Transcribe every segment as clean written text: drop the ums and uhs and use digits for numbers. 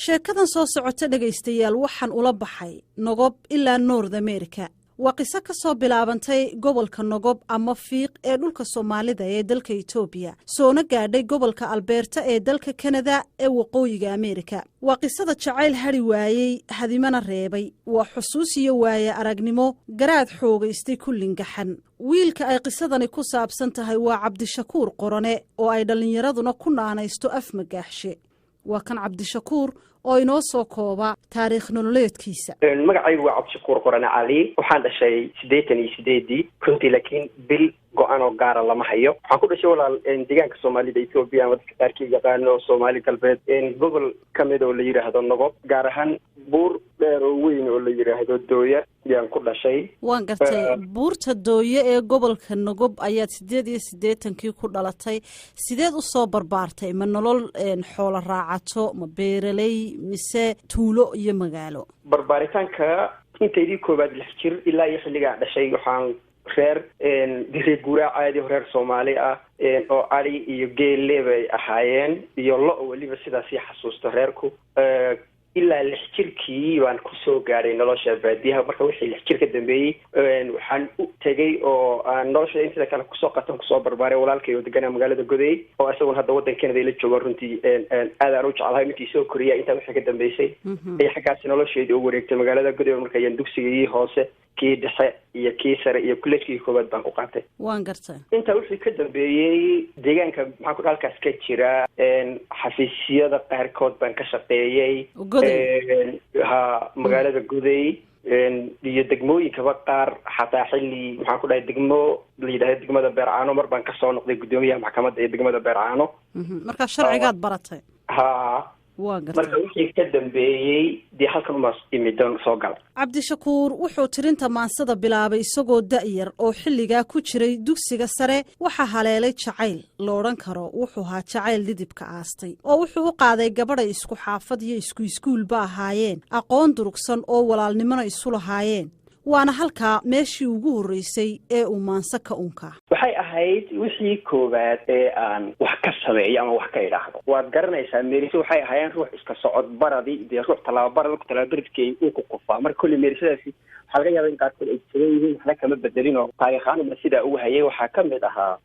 sheekadan soo socota dhagaystayaal waxaan ula baxay Nogob ilaa North America waa qiso ka soo bilaabantay gobolka Nogob ama Fiiq ee dhulka Soomaalida ee dalka Itoobiya soona gaadhay gobolka Alberta ee dalka Canada ee waqooyiga Amerika waa qisada jacayl hari waayay hadimana reebay waa xusuus iyo waaye aragnimo garaad xoogaystay kullingaxan wiilka ay qisadani ku saabsan tahay waa Cabdishakuur Qorone oo ay dhalinyaraduna ku naanaysto afmagaaxshe waa kan Cabdishakuur oo inoo soo kooba taariikh nololeedkiisa magacaygu waa Cabdishakuur Qorane Ali waxaan dhashay 88 kunti laakiin bil go'aan oo gaar lama hayo waxaan ku dhashay walaal deegaanka Soomaalida Itoobiya ama dadka qaarkii yaqaano Soomaali galbeed gobol kamid oo la yiraahdo Nogob gaar ahaan buur dheer oo weyn oo la yiraahdo Dooya yaan ku dhashay waan gartay buurta Dooya ee gobolka Nogob ayaad 88kii ku dhalatay sideed u soo barbaartay ma nolol xoolo raacato ma beeraley mise tuulo iyo magaalo barbaaritaanka intaydii koobaad 6 jir ilaa iyo xilliga dhashay waxaan reer diray guura caadi reer Soomaali ah oo ari iyo geelle bay ahaayeen iyo lo waliba sidaas xasuusto reerku ilaa 6 jirkii waan ku soo gaaray nolosha baadiyaha marka wixii 6 jir ka dambeeyay waxaan u tagay oo aan nolosha inta kale ku soo qatan ku soo barbaaray walaalkay oo deganaa magaalada Goday oo asaguna hadda wadankeena la joogo runtii aad aan u jeclahay intii soo koriya inta wixii ka dambeysay ay xagaas nolosheedii u wareegtay magaalada Goday marka ayaan dugsigii hoose kii dhexe iyo kii sare iyo kuleedkii koobaad baan ku qaatay waan gartay inta wixii ka dambeeyay deegaanka maxaa ku halkaas ka jira xafiisyada qaarkood baan ka shaqeeyay magaalada Goday iyo degmooyinkaba qaar xataa xilli maxaa ku dhahay degmo la yiraahdo degmada Beercaano mar baan ka soo noqday gudoomiyaha maxkamadda ee degmada Beercaano marka sharcigaad baratay marka wixii ka dambeeyay dii halkan uma imidan soo galay Cabdishakuur wuxuu tirinta maansada bilaabay isagoo da'yar oo xilliga ku jiray dugsiga sare waxa haleelay jacayl looran karo wuxuu haa jacayl didibka aastay oo wuxuu u qaaday gabadha isku xaafad iyo isku iskuulba ahaayeen aqoon durugsan oo walaalnimada isu lahaayeen waana halka meeshii ugu horeysay ee uu maansa ka unka waxay ahayd wixii koobaad ee aan wax ka sameeyo ama wax ka idhaahdo waad garanaysaa meeriso waxay ahaayeen ruux iska socod baradii iyo ruux talaabaradkay uu ku qofaa marka kulli meerisadaasi waxa laga yaabaa in qaarkood ay jiran yihiin waxna kama bedelin oo taariikhaanuma sidaa ugu hayay waxaa ka mid ahaa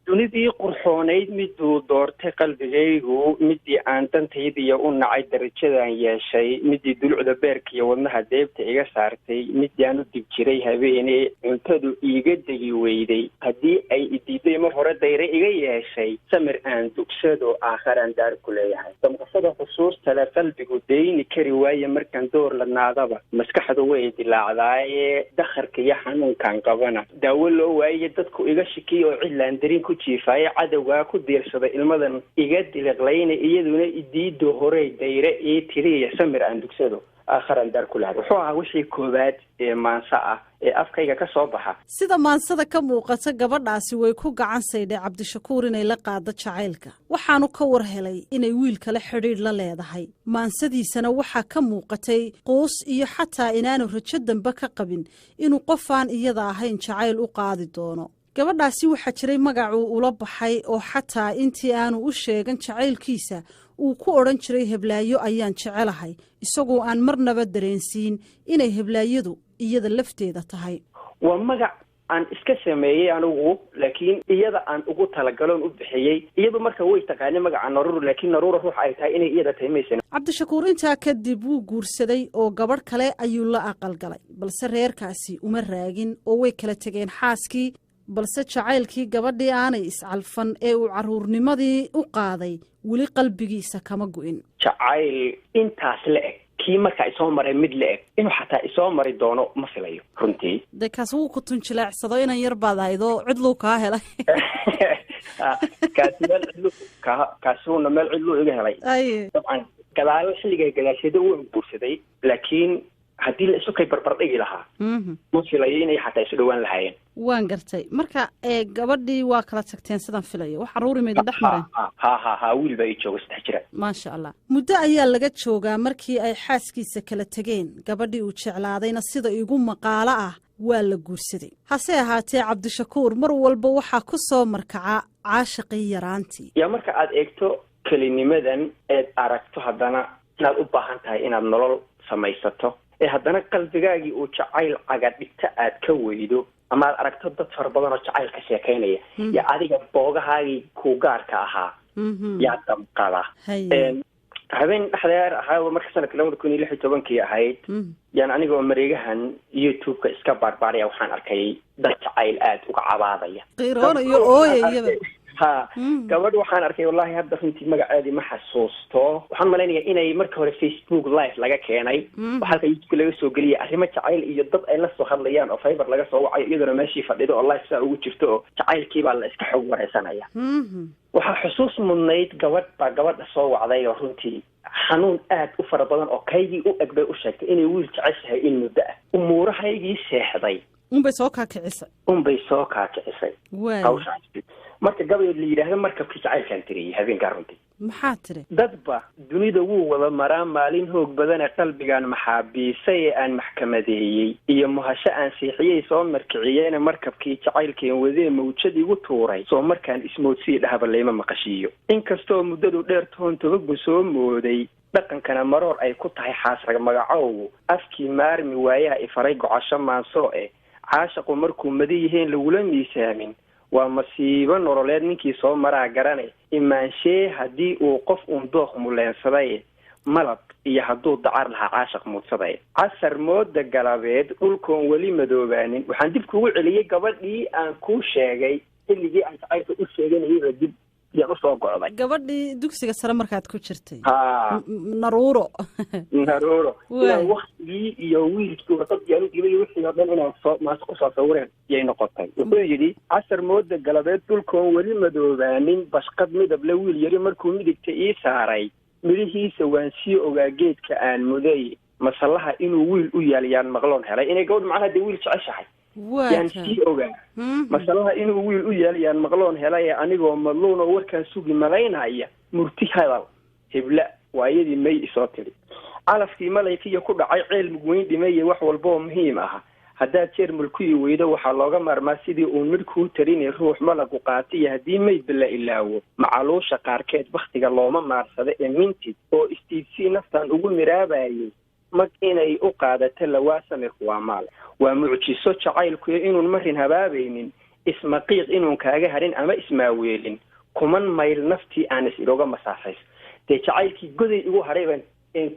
dunidii qurxoonayd miduu doortay qalbigaygu midii aan dantaydiiyo u nacay darajadan yeeshay midii dulucda beerka iyo wadnaha deebta iga saartay midii aan u dib jiray habeenee cuntadu iiga degi weyday haddii ay idiiday mar hore dayre iga yeeshay samir aan dugsado aakharaan daar ku leeyahay damqasada xusuusta le qalbigu deyni kari waaye markaan door la naadaba maskaxdu way dilaacdaaye dakharka iyo xanuunkaan qabana daawo loo waaye dadku iga shikiy oo cidlaan darin jiifay cadawga ku diirsaday ilmadan iga diliqlayna iyaduna idiido hore dayre ee tiriya samir aan dugsado aakharan dar ku lahayd wuxuu ahaa wixii koobaad ee maansa ah ee afkayga ka soo baxa sida maansada ka muuqata gabadhaasi way ku gacan saydhay Cabdishakuur inay la qaado jacaylka waxaanu ka war helay inay wiil kale xiriir la leedahay maansadiisana waxa ka muuqatay qoos iyo xataa inaanu rajo dambe ka qabin inuu qofaan iyada ahayn jacayl u qaadi doono gabadhaasi waxa jiray magacuu ula baxay oo xataa intii aanu u sheegan jacaylkiisa uu ku oran jiray heblaayo ayaan jecelahay isagoo aan marnaba dareensiin inay heblaayadu iyada lafteeda tahay waa magac aan iska sameeyay anigu laakiin iyada aan ugu talagaloon u bixiyay iyadu marka way taqaanay magaca Naruur laakiin Naruur ruux ay tahay inay iyada taymeysan Cabdishakuur intaa kadib wuu guursaday oo gabadh kale ayuu la aqal galay balse reerkaasi uma raagin oo way kala tageen xaaskii balse jacaylkii gabadhii aanay iscalfan ee uu caruurnimadii u qaaday weli qalbigiisa kama go'in jacayl intaas la eg kii marka isoo maray mid la eg inuu xataa isoo mari doono ma filayo runtii kaas wuu ku tunjileecsado inan yar baad ahaydo cidluu kaa helay kaasuna meel cidluu iga helay dabcan gadaal xilliga gadaasheeda uu guursaday laakiin haddii la isu kay barbar dhigi lahaa ma filayo inay xataa isu dhawaan lahaayeen waan gartay marka gabadhii waa kala tagteen sidaan filayo wax caruuri meed dhex mareen wiil baa jooga 3 jira maasha Allah muddo ayaa laga joogaa markii ay xaaskiisa kala tageen gabadhii uu jeclaadayna sida igu maqaalo ah waa la guursaday hase ahaatee Cabdishakuur mar walba waxa ku soo markaca caashaqii yaraantii marka aad eegto kalinimadan aad aragto haddana inaad u baahan tahay inaad nolol samaysato ee haddana qalbigaagii uu jacayl cagadhigta aad ka weydo ama aad aragto dad fara badan oo jacayl ka sheekaynaya iyo adiga boogahaagii kuu gaarka ahaa yaa damqada habeen dhexdeer ahaa marka sanadka 2016 ahayd yaan anigoo mareegahan YouTube-ka iska baarbaaraya waxaan arkay dad jacayl aad uga cabaadaya qiiroon iyo ooyayaba gabadh waxaan arkay wallahi hadda runtii magaceedii ma xasuusto waxaan malaynayaa inay marka hore Facebook live laga keenay halka YouTube laga soo geliyay arrimo jacayl iyo dad ay la soo hadlayaan oo fiber laga soo wacayo iyadoo meeshii fadhido oo live saa ugu jirto oo jacaylkii baa la iska xog wareysanaya waxaa xusuus mudnayd gabadha soo wacday oo runtii xanuun aad u fara badan oo kaygii u eg bay u sheegtay inay wiil jeceshahay in muddo ah umuurahaygii seexday unbay soo kaakicisay marka gabayod la yidhaahdo markabkii jacaylkaan tiriyey habeenkaa runtii maxaa tiri dadba dunida wuu wada maraa maalin hoog badane qalbigaan maxaabiisay ee aan maxkamadeeyey iyo muhasho aan siixiyey soo markiciyeena markabkii jacaylkeen wadee mawjad igu tuuray soo markaan ismoodsii dhahaba layma maqashiiyo inkastoo muddadu dheer toon tobagu soo mooday dhaqankana maroor ay ku tahay xaasrag magacowgu afkii maarmi waayaha ifaray gocasho maansoo caashaqu markuu mada yihiin lagula miisaamin waa masiibo nololeed ninkii soo maraa garane imaanshee haddii uu qof uun dooq muleensaday malab iyo hadduu dacar lahaa caashaq muudsaday casar mooda galabeed dhulkoon weli madoobaanin waxaan dib kugu celiyey gabadhii aan kuu sheegay xilligii aan jacaylka u sheeganayaba dib yaan usoo go'day gabadhii dugsiga sare markaad ku jirtay naruuro waktigii iyo wiilkii warqadii aanu dhibay wixii oo dhan inaan kusoo sawireen yay noqotay wuxuu yidhi casar mooda galabeed dhulkoon weli madoobaanin bashqad midab la wiil yari markuu midigta ii saaray midhihiisa waan sii ogaa geedka aan muday masallaha inuu wiil u yaal yaan maqloon helay inay gabadh macnaha dee wiil jeceshahay yaan sii ogaa masalaha inuu wiil u yaal yaan maqloon helay anigoo madluun oo warkaan sugi malaynaya murti hadal hebla waa iyadii may isoo tiri calafkii malaykiiyo ku dhacay ceel mugweyn dhimaye wax walba oo muhiim ah haddaad jeer mulkuyi weydo waxaa looga maarmaa sidii uun midhkuu tarinay ruux malagu qaatiyo haddii maydba la ilaawo macaluusha qaarkeed baktiga looma maarsado ee mintid oo istiidsii naftan ugu miraabayay mag inay u qaadato lawaa samirku waa maal waa mucjiso jacaylkuyo inuun marin habaabaynin ismaqiiq inuun kaaga harin ama ismaaweelin kuman mayl naftii aan is-ilooga masaafayso dee jacaylkii goday igu hadhay baan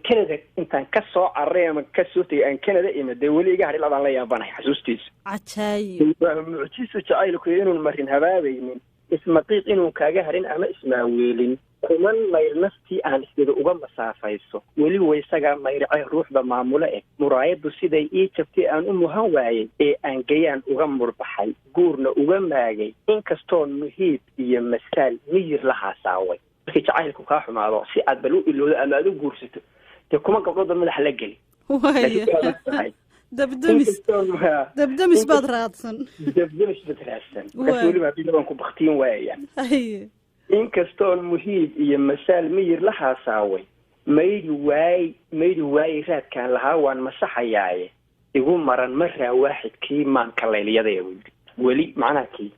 Canada intaan ka soo carray ama ka soo tagay aan Canada imade weli iga hadhay labaan la yaabanahay xasuustiisa cajaayib waa mucjiso jacaylkuyo inuun marin habaabaynin ismaqiiq inuun kaaga harin ama ismaaweelin kuman mayl naftii aan isdada uga masaafayso weli waysagaa mayracay ruuxda maamule muraayadu siday ii jabtay aan u muhan waayey ee aan gayaan uga murbaxay guurna uga maagay inkastoo muhiib iyo masaal miyir la haasaaway markii jacaylku kaa xumaado si aad bal u ilowdo ama aad u guursato dee kuma gabdhooda madaxa la geli dabdamis baad raadsan markaas weliba bilaban ku baktiin waayaan inkastoon muhiib iyo masaal miyir la haasaaway maydi waaye raadkaan lahaa waan masaxayaaye igu maran maraa waaxidkii maanka laylyadaya buu yidhi weli macnaha kii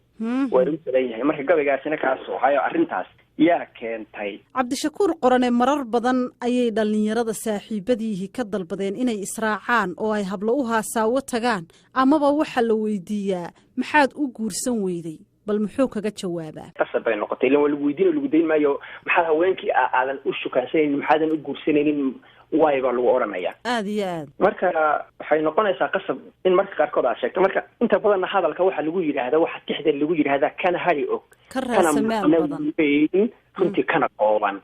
waa igu salan yahay marka gabaygaasina kaa sooxayo arrintaas yaa keentay cabdishakuur qorane marar badan ayay dhallinyarada saaxiibadiihii ka dalbadeen inay israacaan oo ay hablo u haasaawo tagaan amaba waxaa la weydiiyaa maxaad u guursan weyday bal muxuu kaga jawaabaa qasab bay noqotay ilan waa lagu weydiin oo lagu dayn maayo maxaa haweenkii aadan u shukaansanaynin maxaadan u guursanaynin waay baa lagu odhanayaa aada iyo aad marka waxay noqonaysaa qasab in marka qaarkood aad sheegto marka inta badanna hadalka waxaa lagu yidhaahdaa waxa tixda lagu yidhaahdaa kana hari og ka raasamaal badan runtii kana kooban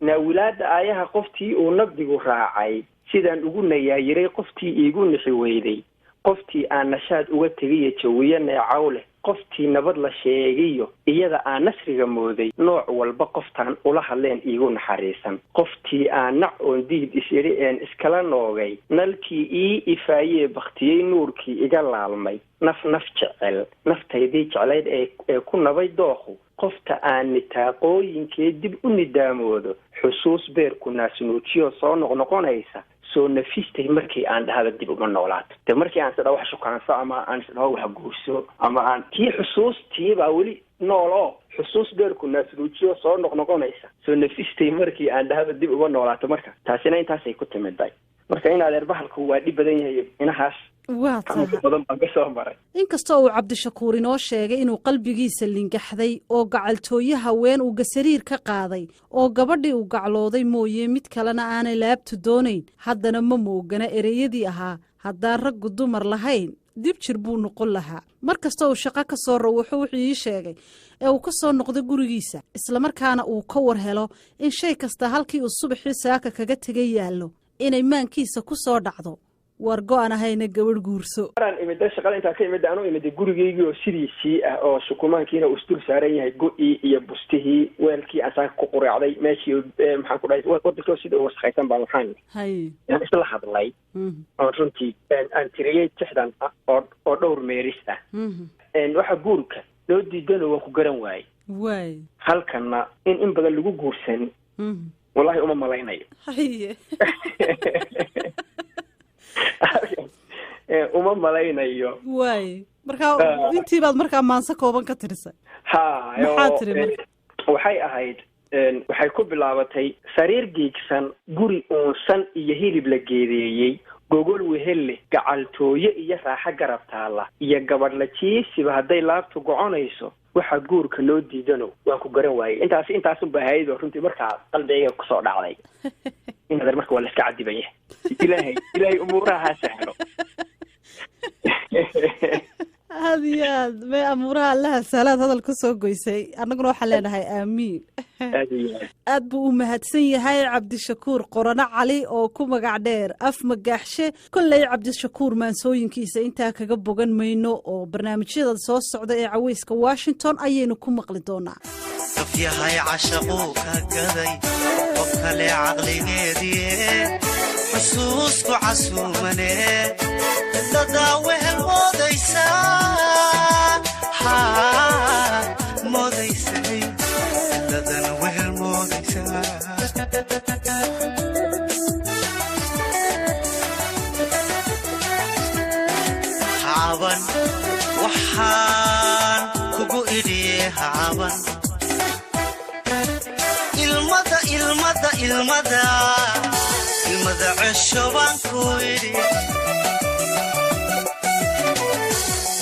naawilaada aayaha qoftii uu nabdigu raacay sidaan ugu nayaayiray qoftii iigu nixi weyday qoftii aan nashaad uga tegiyo jawiyo neecaw leh qoftii nabad la sheegiyo iyada aan nasriga mooday nooc walba qoftaan ula hadleen iigu naxariisan qoftii aan nac oon diid is-idhi een iskala noogay nalkii ii ifaayee baktiyey nuurkii iga laalmay naf jecel naftaydii jeclayd ee ku nabay dooqu qofta aan nitaaqooyinkee dib u nidaamoodo xusuus beerku naasnuujiyo soo noqnoqonaysa soo nafistay markii aan dhahaba dib uma noolaato de markii aan sidhaa wax shukaanso ama aan sidhaa wax guurso ama aan tii xusuustii baa weli nool oo xusuus dheerku naasruujiyo soo noqnoqonaysa soo nafistay markii aan dhahaba dib uga noolaato marka taasina intaasay ku timiday marka in adeer bahalku waa dhib badan yahay inahaas waa tahay badan baan ka soo maray inkastoo uu cabdishakuur inoo sheegay inuu qalbigiisa lingaxday oo gacaltooye haween uu gasariir ka qaaday oo gabadhii uu gaclooday mooye mid kalena aanay laabtu doonayn haddana ma moogana ereyadii ahaa haddaan raggu dumar lahayn dib jir buu noqon lahaa mar kasta uu shaqo ka soo rawuxo wuxuu ii sheegay ee uu ka soo noqday gurigiisa islamarkaana uu ka war helo in shay kasta halkii uu subaxii saaka kaga tegay yaallo inay maankiisa ku soo dhacdo war go-an ahayna gabadh guurso maraan imida shaqada intaa ka imida anuu imida gurigeygii oo sidiisii ah oo sukumaankiina uu isdul saaran yahay go-ii iyo bustihii weelkii aan saaka ku quraacday meeshii maxaan ku dhahay wadankoo sida u waskhaysan baan waxaan isla hadlay oo runtii aan tiriyey tixdan oo dhowr meeris ah waxa guurka loo diidano waan ku garan waayey halkana in badan lagu guursan wallahi uma malaynayo uma malaynayo markaa intii baad markaa maanse kooban ka tirisay maxaa tiri marka waxay ahayd waxay ku bilaabatay sariir giigsan guri uunsan iyo hilib la geedeeyey gogol wehelle gacaltooye iyo raaxo garab taalla iyo gabadh la jiisiba hadday laabtu goconayso waxa guurka loo diidano waan ku garan waayey intaasunba ahayd oo runtii markaa qalbigayga kusoo dhacday in adeer marka waa la iska cadiban yahay ilaahay umuuraha ha sahlo aad iyo aad may amuuraha allaha sahlaad hadal ku soo goysay annaguna waxaan leenahay aamiin aad buu u mahadsan yahay cabdishakuur qorano cali oo ku magac dheer af magaaxshe kolley cabdishakuur maansooyinkiisa intaa kaga bogan mayno oo barnaamijyada soo socda ee caweyska Washington ayaynu ku maqli doonaa yahay cashaqu ka gaday qof kale caqligeedii xusuusku casuumane dada wehel moodaysa moodaysay dadana wehel moodaysa haban waxaan kugu idhiye haban ilmada cesho baan ku idhi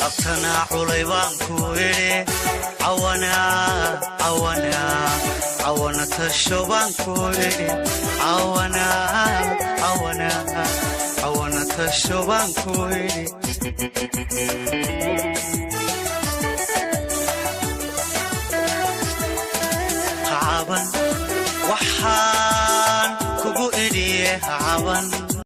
abtanaa culay baan ku idhi cawana tasho baan ku idhi cawana tasho baan ku idhi waxaan kugu idhiye haban